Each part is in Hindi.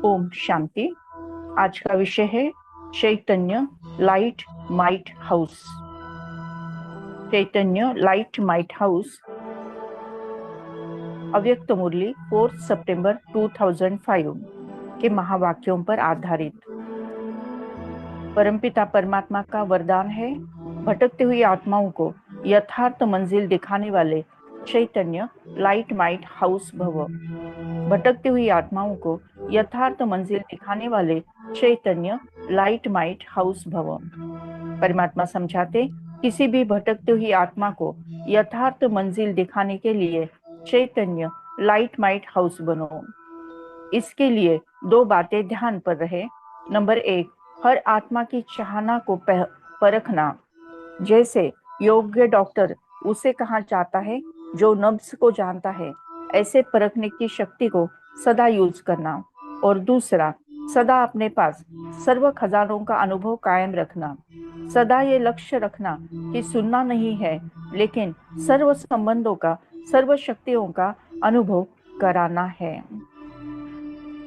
ओम शांति। आज का विषय है चैतन्य लाइट माइट हाउस। चैतन्य लाइट माइट हाउस अव्यक्त मुरली 4 सितंबर 2005 के महावाक्यों पर आधारित। परमपिता परमात्मा का वरदान है, भटकती हुई आत्माओं को यथार्थ मंजिल दिखाने वाले चैतन्य लाइट माइट हाउस भव। भटकती हुई आत्माओं को यथार्थ मंजिल दिखाने वाले चैतन्य लाइट माइट हाउस भव। परमात्मा समझाते, किसी भी भटकती हुई आत्मा को यथार्थ मंजिल दिखाने के लिए चैतन्य लाइट माइट हाउस बनो। इसके लिए दो बातें ध्यान पर रहे। नंबर 1, हर आत्मा की चाहना को परखना। जैसे योग्य डॉक्टर उसे कहाँ चाहता है, जो नब्ज को जानता है, ऐसे परखने की शक्ति को सदा यूज करना। और दूसरा, सदा अपने पास सर्व खजानों का अनुभव कायम रखना। सदा ये लक्ष्य रखना कि सुनना नहीं है, लेकिन सर्व संबंधों का, सर्व शक्तियों का अनुभव कराना है।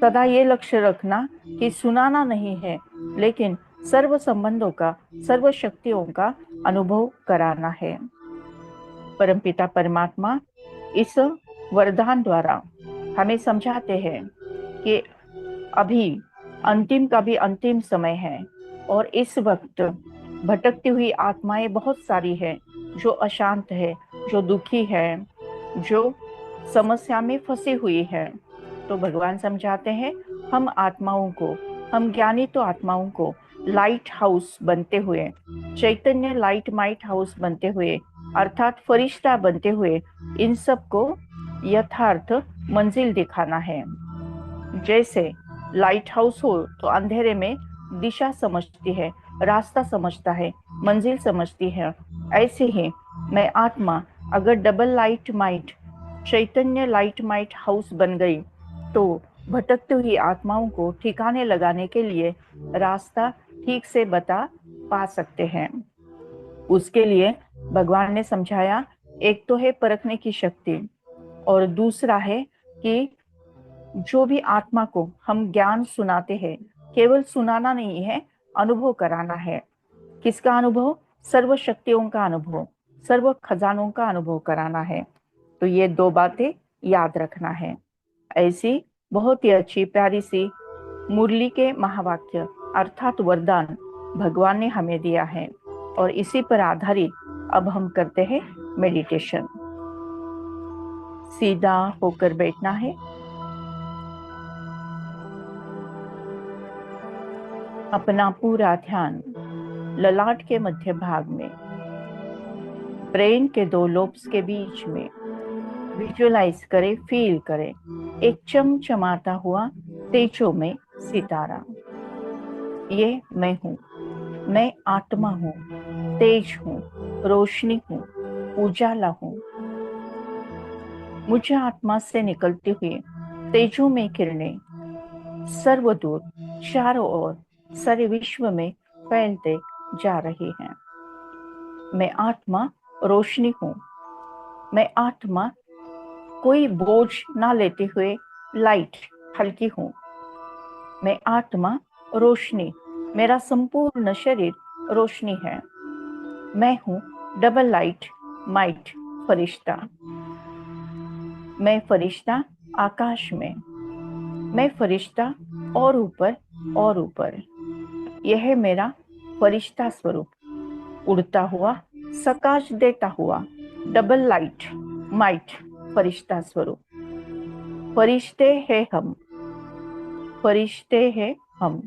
सदा ये लक्ष्य रखना कि सुनाना नहीं है, लेकिन सर्व संबंधों का, सर्व शक्तियों का अनुभव कराना है। परमपिता परमात्मा इस वरदान द्वारा हमें समझाते हैं कि अभी अंतिम का भी अंतिम समय है और इस वक्त भटकती हुई आत्माएं बहुत सारी हैं, जो अशांत है, जो दुखी है, जो समस्या में फंसी हुई है। तो भगवान समझाते हैं, हम आत्माओं को, हम ज्ञानी तो आत्माओं को लाइट हाउस बनते हुए, चैतन्य लाइट माइट हाउस बनते हुए, अर्थात फरिश्ता बनते हुए, इन सबको यथार्थ मंजिल दिखाना है। जैसे लाइट हाउस हो तो अंधेरे में दिशा समझती है, रास्ता समझता है, मंजिल समझती है। ऐसे ही मैं आत्मा अगर डबल लाइट माइट, चैतन्य लाइट माइट हाउस बन गई, तो भटकती हुई आत्माओं को ठिकाने लगाने के लिए रास्ता ठीक से बता पा सकते हैं। उसके लिए भगवान ने समझाया, एक तो है परखने की शक्ति, और दूसरा है कि जो भी आत्मा को हम ज्ञान सुनाते हैं, केवल सुनाना नहीं है, अनुभव कराना है। किसका अनुभव? सर्व शक्तियों का अनुभव, सर्व खजानों का अनुभव कराना है। तो ये दो बातें याद रखना है। ऐसी बहुत ही अच्छी प्यारी सी मुरली के महावाक्य अर्थात वरदान भगवान ने हमें दिया है और इसी पर आधारित अब हम करते हैं मेडिटेशन। सीधा होकर बैठना है। अपना पूरा ध्यान ललाट के मध्य भाग में, ब्रेन के 2 लोब्स के बीच में विजुअलाइज करें, फील करें एक चमचमाता हुआ तेजोमय सितारा। ये मैं हूँ, मैं आत्मा हूँ, तेज हूँ, रोशनी हूँ, उजाला हूँ। मुझे आत्मा से निकलती हुई तेजोमय किरणें सर्वदूर चारों ओर सारे विश्व में फैलते जा रही हैं। मैं आत्मा रोशनी हूँ। मैं आत्मा कोई बोझ ना लेते हुए लाइट हल्की हूँ। मैं आत्मा रोशनी, मेरा संपूर्ण शरीर रोशनी है। मैं हूँ डबल लाइट माइट फरिश्ता। मैं फरिश्ता आकाश में, मैं फरिश्ता और ऊपर और ऊपर। यह है मेरा फरिश्ता स्वरूप, उड़ता हुआ, प्रकाश देता हुआ डबल लाइट माइट फरिश्ता स्वरूप। फरिश्ते हैं हम, फरिश्ते हैं हम।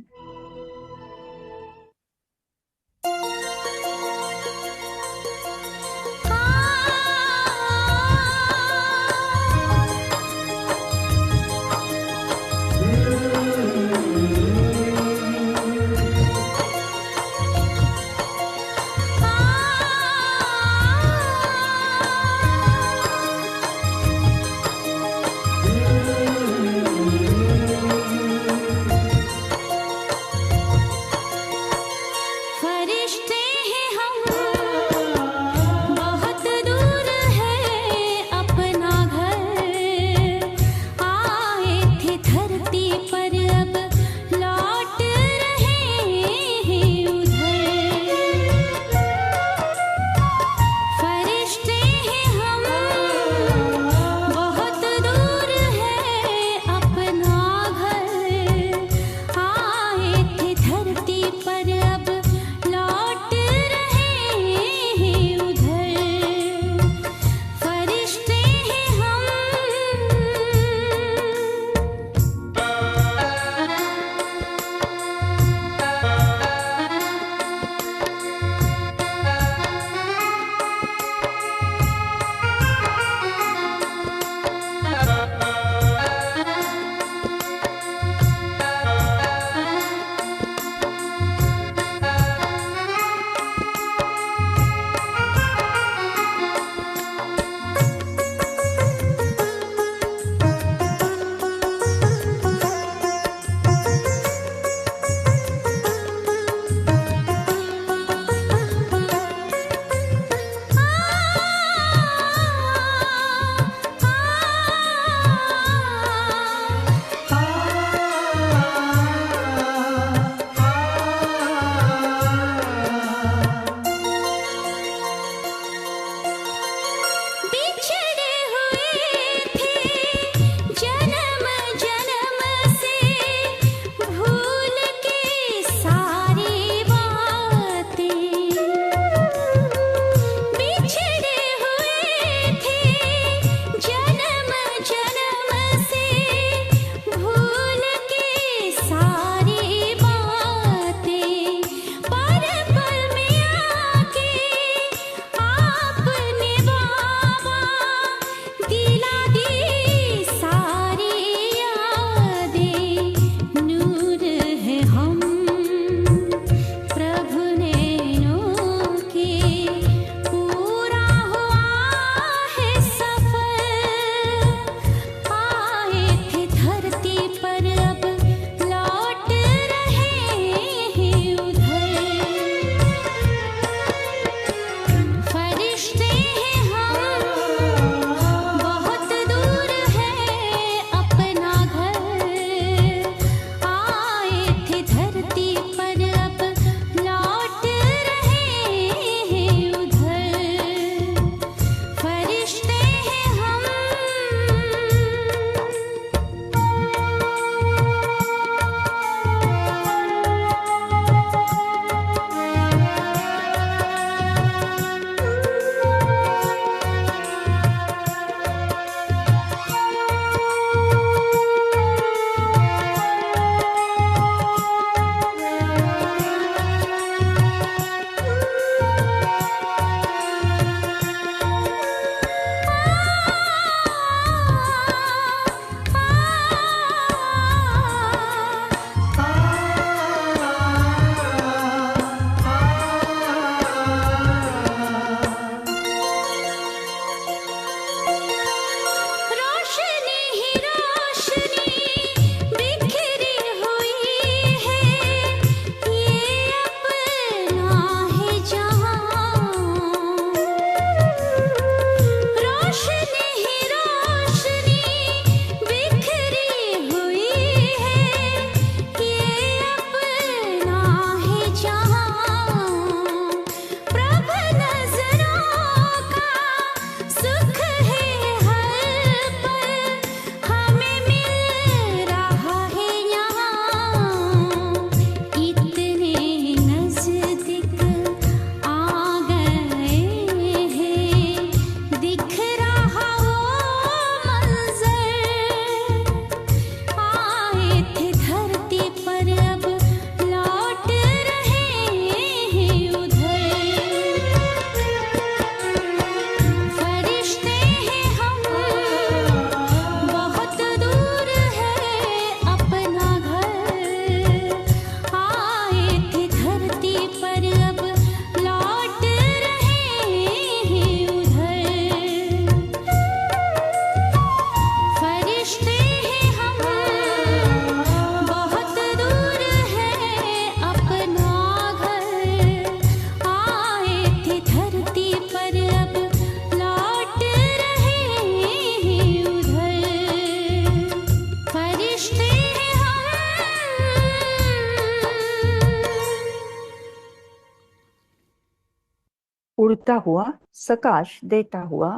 उड़ता हुआ सकाश देता हुआ,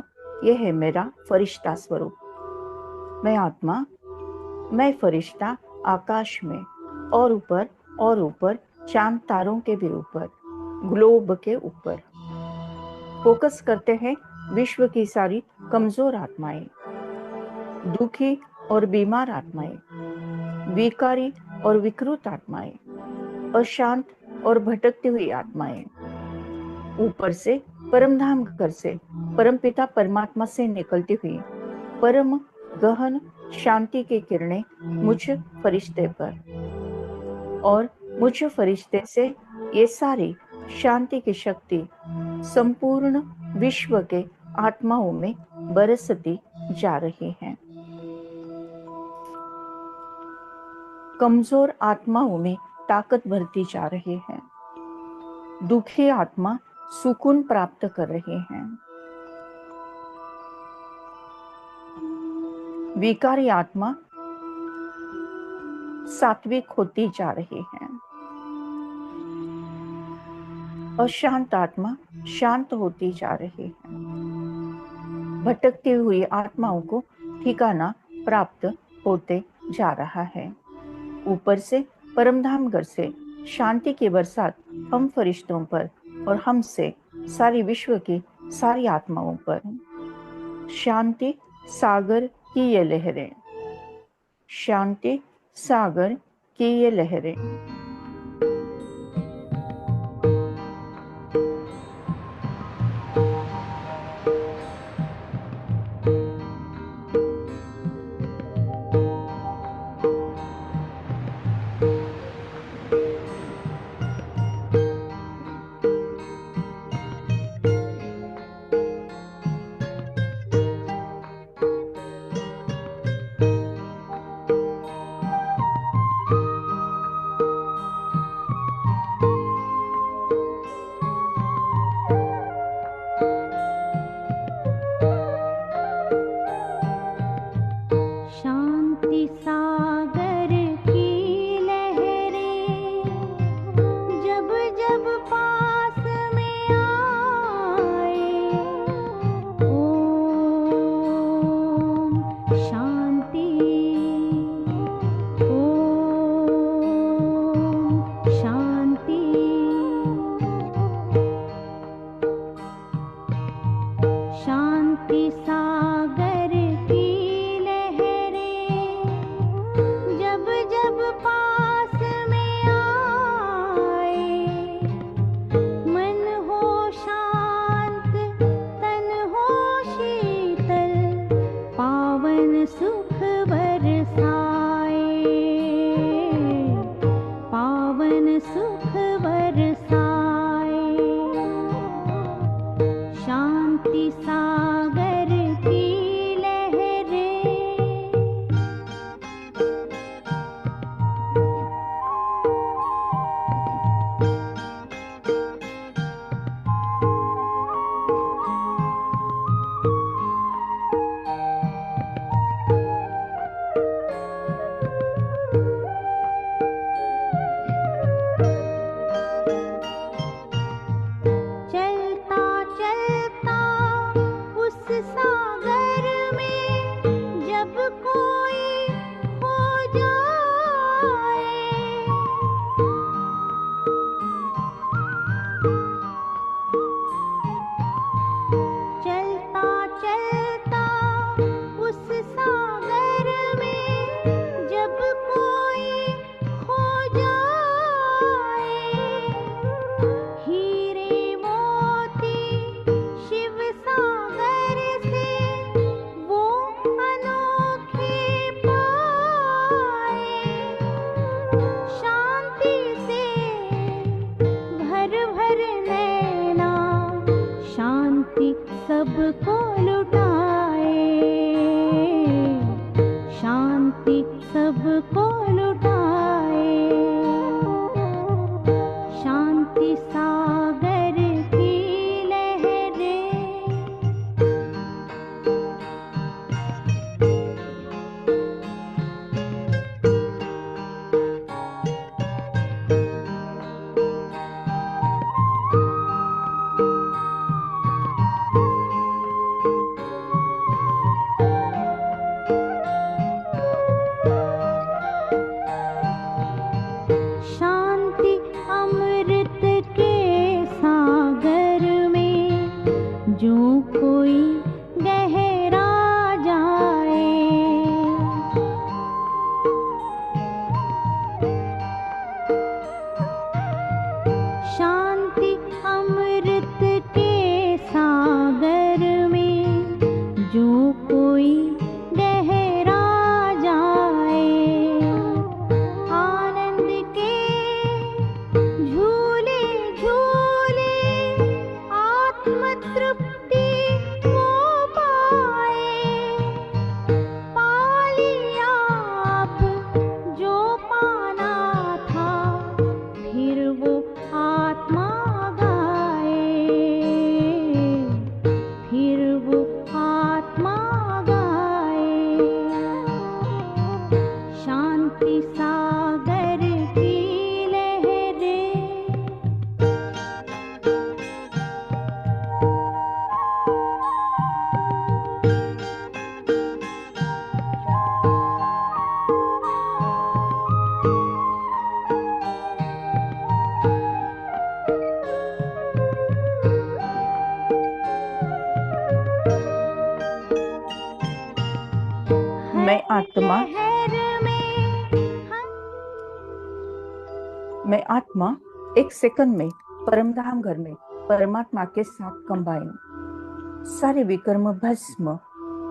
यह है मेरा फरिश्ता स्वरूप। मैं आत्मा, मैं फरिश्ता आकाश में और ऊपर चांद तारों के भी ऊपर, ग्लोब के ऊपर। फोकस करते हैं विश्व की सारी कमजोर आत्माएं, दुखी और बीमार आत्माएं, विकारी और विकृत आत्माएं, अशांत और भटकती हुई आत्माएं। ऊपर से परमधाम घर से परमपिता परमात्मा से निकलती हुई परम गहन शांति की किरणें मुझ फरिश्ते पर, और मुझ फरिश्ते से ये सारी शांति की शक्ति संपूर्ण विश्व के आत्माओं में बरसती जा रही है। कमजोर आत्माओं में ताकत भरती जा रही है। दुखी आत्मा सुकून प्राप्त कर रहे हैं। विकारी आत्मा सात्विक होती जा रही है। अशांत आत्मा शांत होती जा रही है। भटकती हुई आत्माओं को ठिकाना प्राप्त होते जा रहा है। ऊपर से परमधाम घर से शांति की बरसात हम फरिश्तों पर और हमसे सारी विश्व की सारी आत्माओं पर। शांति सागर की ये लहरें, शांति सागर की ये लहरें। सबको लुटाए, शांति सबको लुटाए, शांति सागर की लहरें। शांति सागर की लहरें। मैं आत्मा लहर में मैं आत्मा एक सेकंड में परमधाम घर में परमात्मा के साथ कंबाइन। सारे विकर्म भस्म,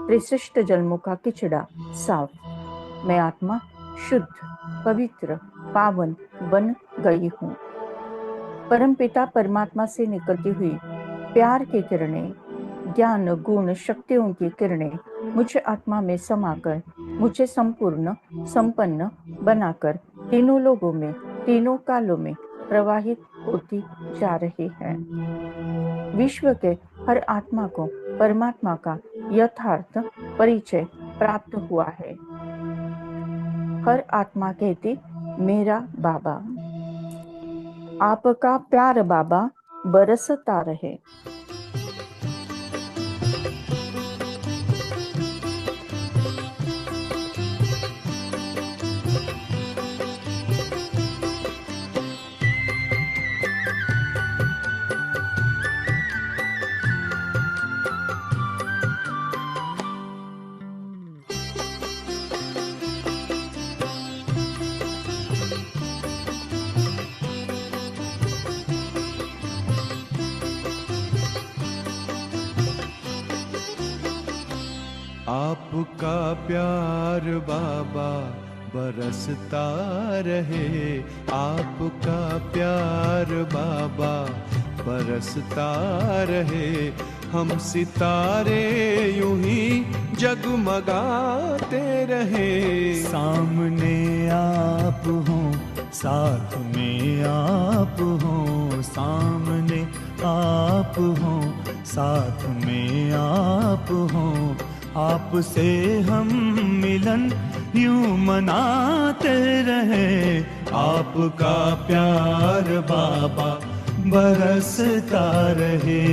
त्रिशिष्ट जन्मों का किचड़ा साफ। मैं आत्मा शुद्ध, पवित्र, पावन बन गई हूँ। परमपिता परमात्मा से निकलती हुई प्यार की किरणें, ज्ञान गुण शक्तियों की किरणें मुझे आत्मा में समाकर मुझे संपूर्ण संपन्न बनाकर तीनों लोगों में तीनों कालों में प्रवाहित होती जा रही है। विश्व के हर आत्मा को परमात्मा का यथार्थ परिचय प्राप्त हुआ है। हर आत्मा कहती, मेरा बाबा। आपका प्यार बाबा बरसता रहे। आपका प्यार बाबा बरसता रहे। आपका प्यार बाबा बरसता रहे। हम सितारे यूं ही जगमगाते रहे। सामने आप हो, साथ में आप हो। सामने आप हो, साथ में आप हो। आपसे हम मिलन यूं मनाते रहे। आपका प्यार बाबा बरसता रहे।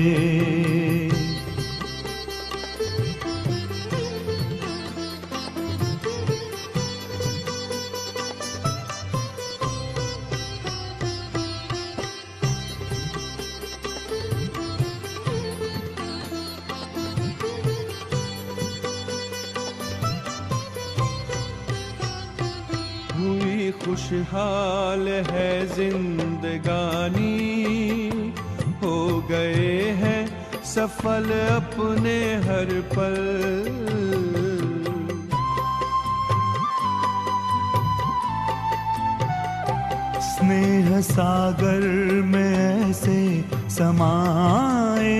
हुई खुशहाल है जिंदगानी। हो गए हैं सफल अपने हर पल। स्नेह सागर में ऐसे समाए।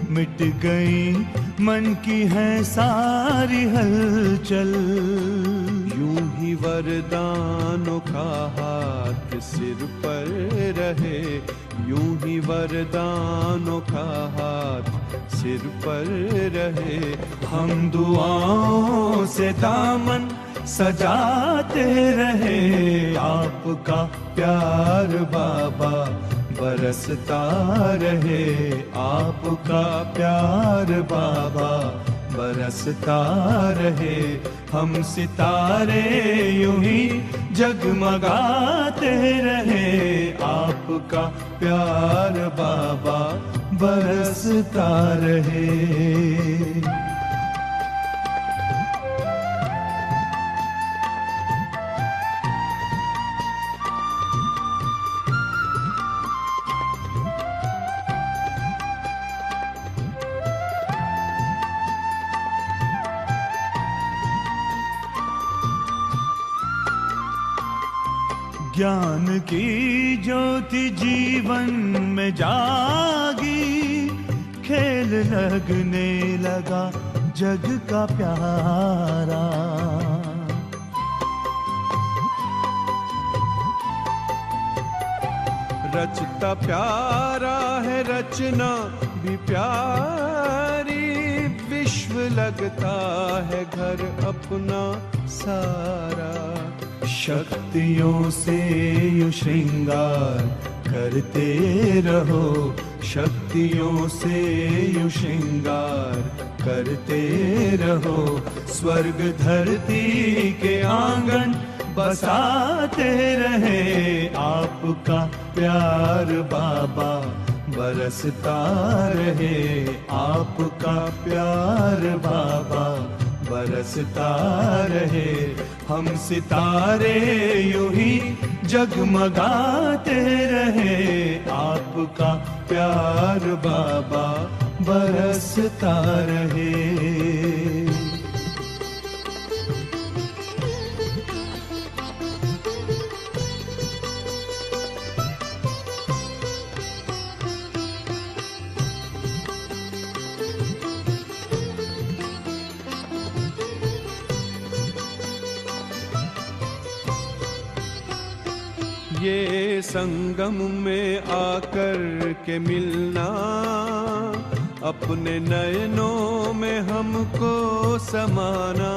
मिट गई मन की है सारी हलचल। यूं ही वरदानों का हाथ सिर पर रहे। यूं ही वरदानों का हाथ सिर पर रहे। हम दुआओं से दामन सजाते रहे। आपका प्यार बाबा बरसता रहे। आपका प्यार बाबा बरसता रहे। हम सितारे यूं ही जगमगाते रहे। आपका प्यार बाबा बरसता रहे। ज्ञान की ज्योति जीवन में जागी। खेल लगने लगा जग का प्यारा। रचता प्यारा है रचना भी प्यारी। विश्व लगता है घर अपना सारा। शक्तियों से यू श्रृंगार करते रहो, शक्तियों से यू श्रृंगार करते रहो। स्वर्ग धरती के आंगन बसाते रहे, आपका प्यार बाबा बरसता रहे, आपका प्यार बाबा बरसता रहे। हम सितारे यूं ही जगमगाते रहे, आपका प्यार बाबा बरसता रहे। ये संगम में आकर के मिलना, अपने नयनों में हमको समाना।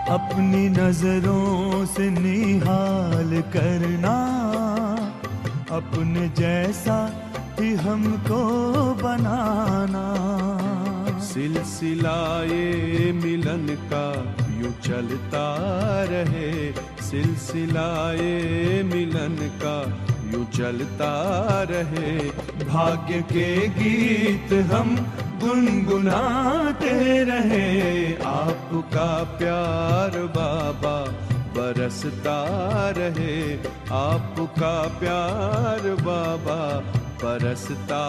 अपनी नजरों से निहाल करना, अपने जैसा ही हमको बनाना। सिलसिलाए मिलन का यूं चलता रहे, सिलसिलाए मिलन का यूं चलता रहे। भाग्य के गीत हम गुनगुनाते रहे, आपका प्यार बाबा बरसता रहे, आपका प्यार बाबा बरसता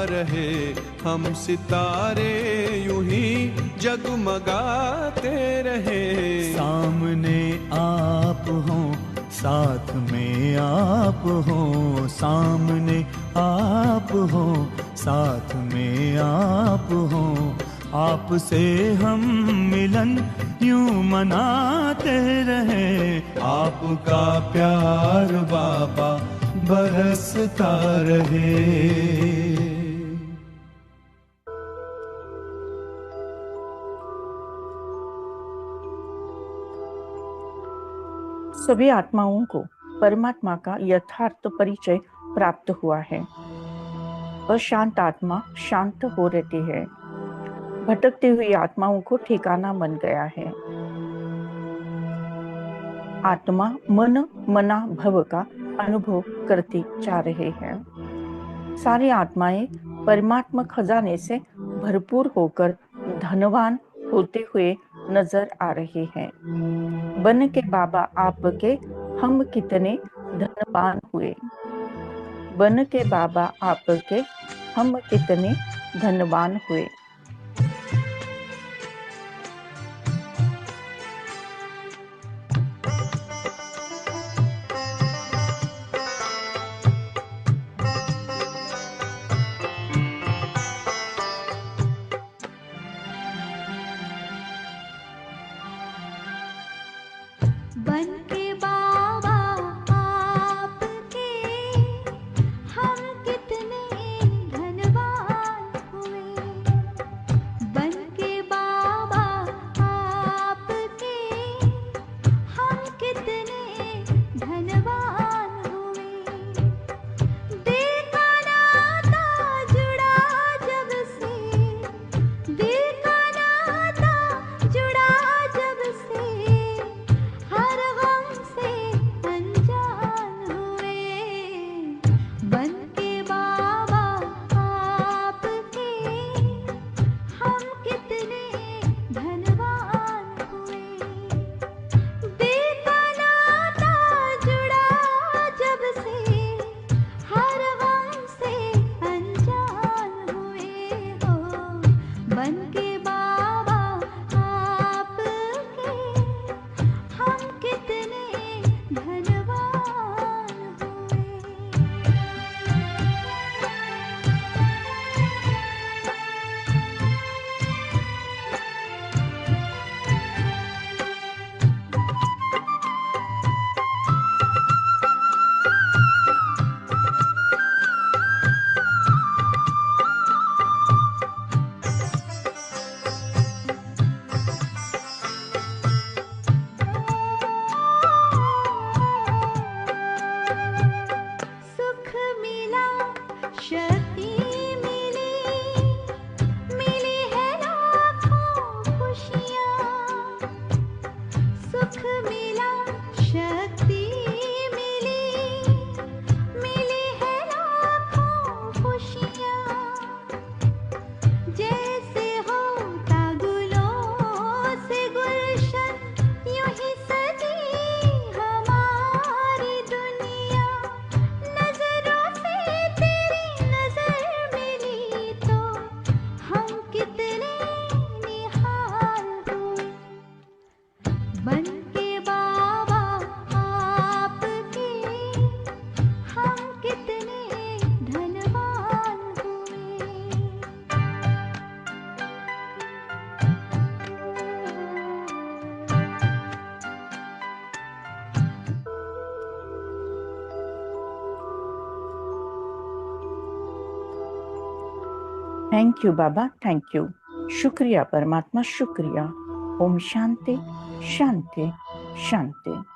रहे। हम सितारे यूं ही जगमगाते रहे। सामने आप हो, साथ में आप हो, सामने आप हो, साथ में आप हो। आपसे हम मिलन यूं मनाते रहे, आपका प्यार बाबा बरसता रहे। सभी आत्माओं को परमात्मा का यथार्थ परिचय प्राप्त हुआ है। अशांत आत्मा शांत हो रहती है, भटकती हुई आत्माओं को ठिकाना बन गया है। आत्मा मन मना भव का अनुभव करती जा रहे हैं। सारी आत्माएं परमात्मा खजाने से भरपूर होकर धनवान होते हुए नजर आ रहे हैं। बन के बाबा आपके हम कितने धनवान हुए, बन के बाबा आपके हम कितने धनवान हुए। बन के बाबा आपके हम कितने धनवान हुए, बन के बाबा आपके हम कितने धनवान हुए। दिल का नाता जुड़ा जब से, दिल का नाता जुड़ा जब से, हर गम से अनजान हुए। बन के बाबा आपके हम कितने धनवान हुए। दिल का नाता जुड़ा जब से, हर गम से अनजान हुए हो। बन के बाबा आपके हम कितने धनवान हुए। Thank you Baba, thank you. शुक्रिया परमात्मा, शुक्रिया। ओम शांति शांति शांति।